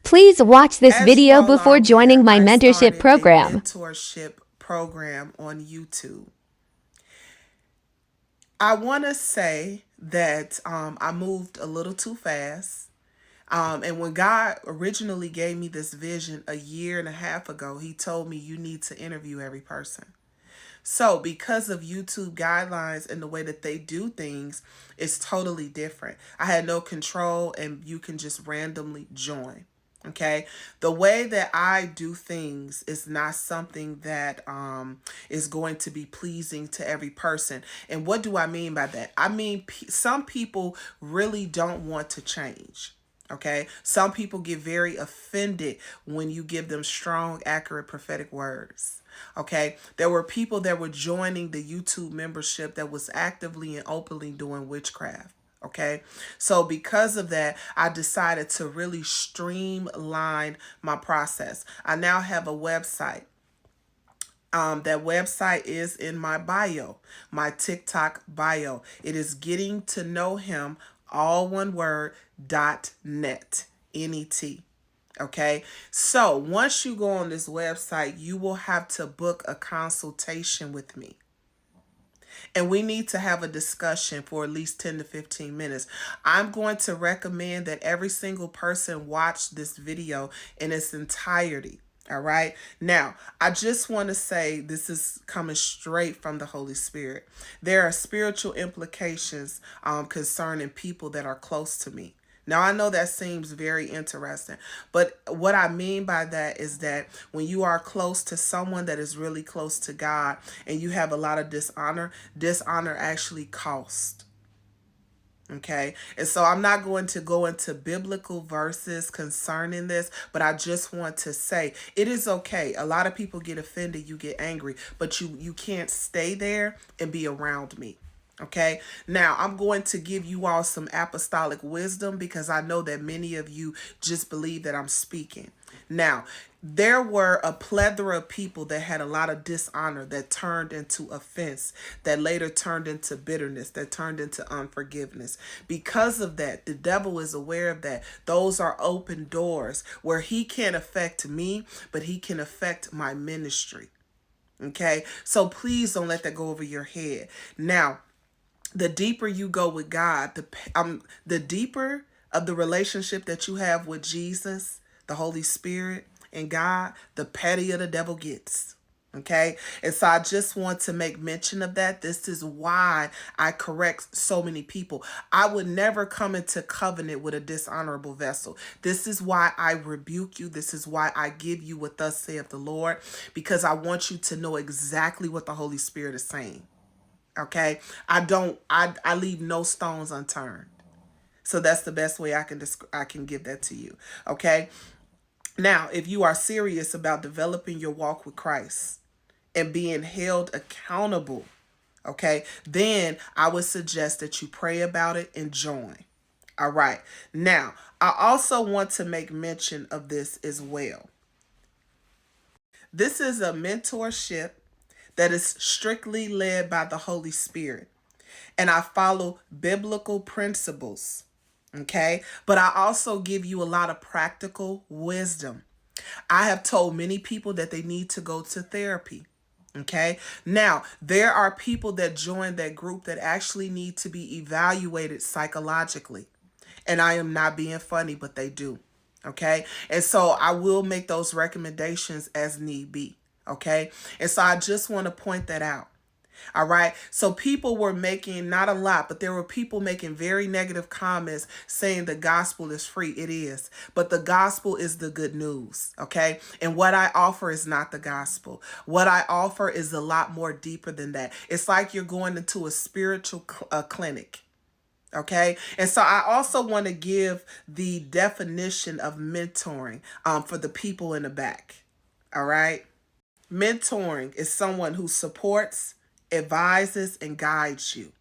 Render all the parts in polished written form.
Please watch this As you video all are before aware, joining my I mentorship started a program. mentorship program on YouTube. I want to say that I moved a little too fast. And when God originally gave me this vision a year and a half ago, He told me you need to interview every person. So, because of YouTube guidelines and the way that they do things, it's totally different. I had no control, and you can just randomly join. Okay, the way that I do things is not something that is going to be pleasing to every person. And what do I mean by that? I mean, some people really don't want to change. Okay, some people get very offended when you give them strong, accurate prophetic words. Okay, there were people that were joining the YouTube membership that was actively and openly doing witchcraft. Okay, so because of that, I decided to really streamline my process. I now have a website. That website is in my bio, my TikTok bio. It is getting to know him, all one word, .net, N-E-T. Okay, so once you go on this website, you will have to book a consultation with me. And we need to have a discussion for at least 10 to 15 minutes. I'm going to recommend that every single person watch this video in its entirety. All right. Now, I just want to say this is coming straight from the Holy Spirit. There are spiritual implications concerning people that are close to me. Now, I know that seems very interesting, but what I mean by that is that when you are close to someone that is really close to God and you have a lot of dishonor, dishonor actually costs. Okay. And so I'm not going to go into biblical verses concerning this, but I just want to say it is okay. A lot of people get offended, you get angry, but you can't stay there and be around me. Okay. Now I'm going to give you all some apostolic wisdom because I know that many of you just believe that I'm speaking. Now, there were a plethora of people that had a lot of dishonor that turned into offense, that later turned into bitterness, that turned into unforgiveness. Because of that, the devil is aware of that. Those are open doors where he can't affect me, but he can affect my ministry. Okay, so please don't let that go over your head. Now, the deeper you go with God, the deeper of the relationship that you have with Jesus, the Holy Spirit, and God, the pettier the devil gets. Okay. And so I just want to make mention of that. This is why I correct so many people. I would never come into covenant with a dishonorable vessel. This is why I rebuke you. This is why I give you what thus saith the Lord, because I want you to know exactly what the Holy Spirit is saying. Okay. I leave no stones unturned. So that's the best way I can give that to you. Okay. Now, if you are serious about developing your walk with Christ and being held accountable, okay, then I would suggest that you pray about it and join. All right. Now, I also want to make mention of this as well. This is a mentorship that is strictly led by the Holy Spirit. And I follow biblical principles. Okay. But I also give you a lot of practical wisdom. I have told many people that they need to go to therapy. Okay. Now, there are people that join that group that actually need to be evaluated psychologically. And I am not being funny, but they do. Okay. And so I will make those recommendations as need be. Okay. And so I just want to point that out. All right. So people were making, not a lot, but there were people making very negative comments saying the gospel is free. It is. But the gospel is the good news. Okay. And what I offer is not the gospel. What I offer is a lot more deeper than that. It's like you're going into a spiritual clinic. Okay. And so I also want to give the definition of mentoring for the people in the back. All right. Mentoring is someone who supports, advises, and guides you.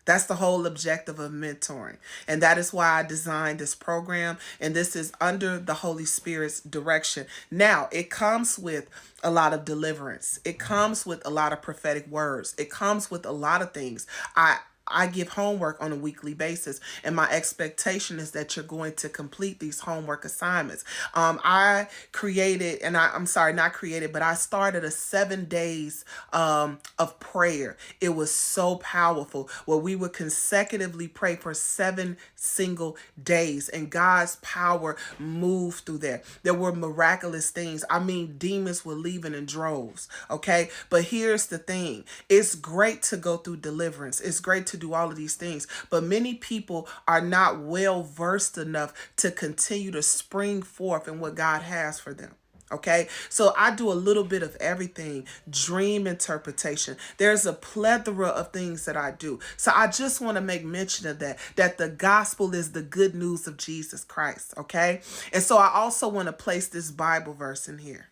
That's the whole objective of mentoring. And that is why I designed this program. And this is under the Holy Spirit's direction. Now, it comes with a lot of deliverance. It comes with a lot of prophetic words. It comes with a lot of things. I give homework on a weekly basis, and my expectation is that you're going to complete these homework assignments. I created, and I'm sorry, not created, but I started a 7 days of prayer. It was so powerful where we would consecutively pray for 7 single days, and God's power moved through there. There were miraculous things. I mean, demons were leaving in droves. Okay. But here's the thing. It's great to go through deliverance. It's great to do all of these things, but many people are not well versed enough to continue to spring forth in what God has for them. Okay, so I do a little bit of everything. Dream interpretation. There's a plethora of things that I do. So I just want to make mention of that the gospel is the good news of Jesus Christ. Okay, and so I also want to place this Bible verse in here.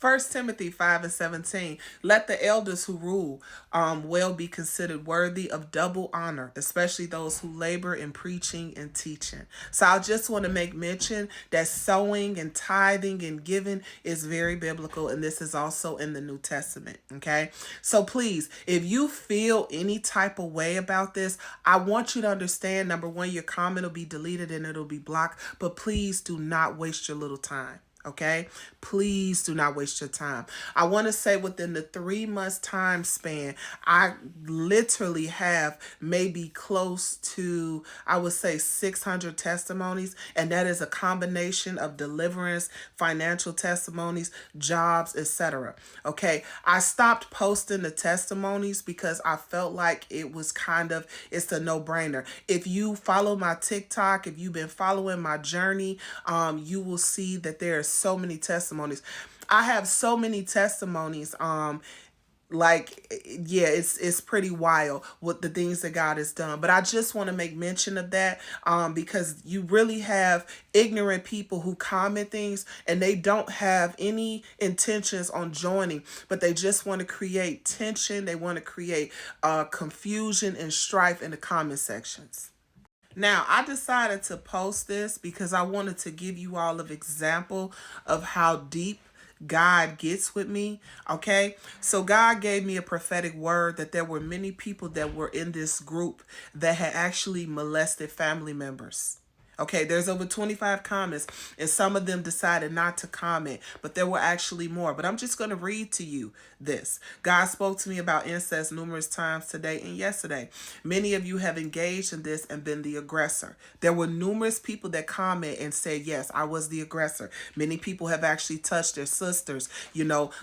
1 Timothy 5:17. Let the elders who rule well be considered worthy of double honor, especially those who labor in preaching and teaching. So I just want to make mention that sowing and tithing and giving is very biblical, and this is also in the New Testament. Okay, so please, if you feel any type of way about this, I want you to understand, number one, your comment will be deleted and it'll be blocked, but please do not waste your little time. Okay, please do not waste your time. I want to say within the 3 months time span, I literally have maybe close to, I would say, 600 testimonies, and that is a combination of deliverance, financial testimonies, jobs, etc. Okay, I stopped posting the testimonies because I felt like it was it's a no-brainer. If you follow my TikTok, if you've been following my journey, you will see that there's so many testimonies. I have so many testimonies. Yeah, it's pretty wild with the things that God has done. But I just want to make mention of that because you really have ignorant people who comment things and they don't have any intentions on joining, but they just want to create tension. They want to create confusion and strife in the comment sections. Now, I decided to post this because I wanted to give you all an example of how deep God gets with me. Okay. So God gave me a prophetic word that there were many people that were in this group that had actually molested family members. Okay, there's over 25 comments, and some of them decided not to comment, but there were actually more. But I'm just going to read to you this. God spoke to me about incest numerous times today and yesterday. Many of you have engaged in this and been the aggressor. There were numerous people that comment and said, yes, I was the aggressor. Many people have actually touched their sisters,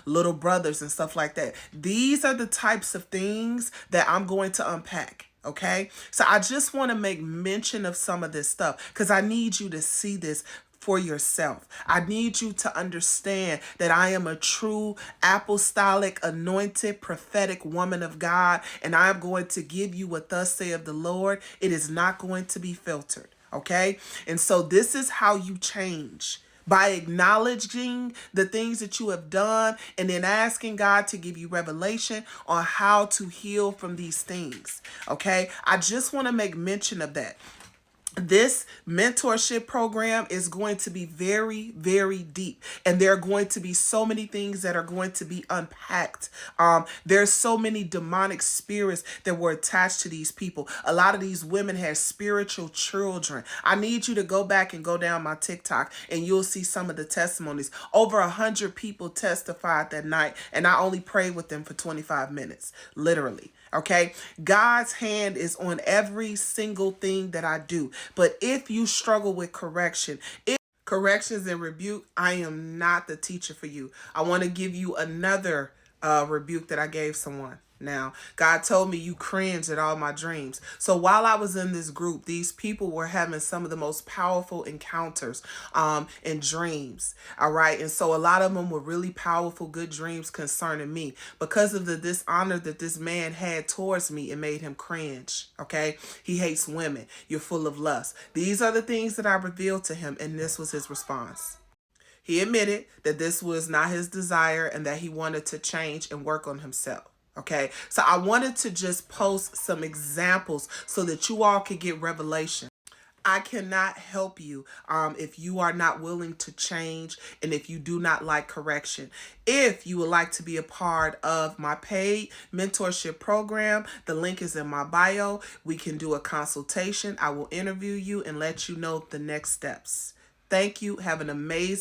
little brothers and stuff like that. These are the types of things that I'm going to unpack. Okay, so I just want to make mention of some of this stuff because I need you to see this for yourself. I need you to understand that I am a true apostolic, anointed, prophetic woman of God, and I'm going to give you what thus saith the Lord. It is not going to be filtered. Okay, and so this is how you change. By acknowledging the things that you have done and then asking God to give you revelation on how to heal from these things. Okay, I just want to make mention of that. This mentorship program is going to be very, very deep. And there are going to be so many things that are going to be unpacked. There's so many demonic spirits that were attached to these people. A lot of these women had spiritual children. I need you to go back and go down my TikTok and you'll see some of the testimonies. Over 100 people testified that night, and I only prayed with them for 25 minutes, literally. Okay, God's hand is on every single thing that I do. But if you struggle with corrections and rebuke, I am not the teacher for you. I want to give you another rebuke that I gave someone. Now, God told me you cringe at all my dreams. So while I was in this group, these people were having some of the most powerful encounters in dreams. All right. And so a lot of them were really powerful, good dreams concerning me. Because of the dishonor that this man had towards me, it made him cringe. Okay. He hates women. You're full of lust. These are the things that I revealed to him. And this was his response. He admitted that this was not his desire and that he wanted to change and work on himself. Okay, so I wanted to just post some examples so that you all could get revelation. I cannot help you if you are not willing to change and if you do not like correction. If you would like to be a part of my paid mentorship program, the link is in my bio. We can do a consultation. I will interview you and let you know the next steps. Thank you. Have an amazing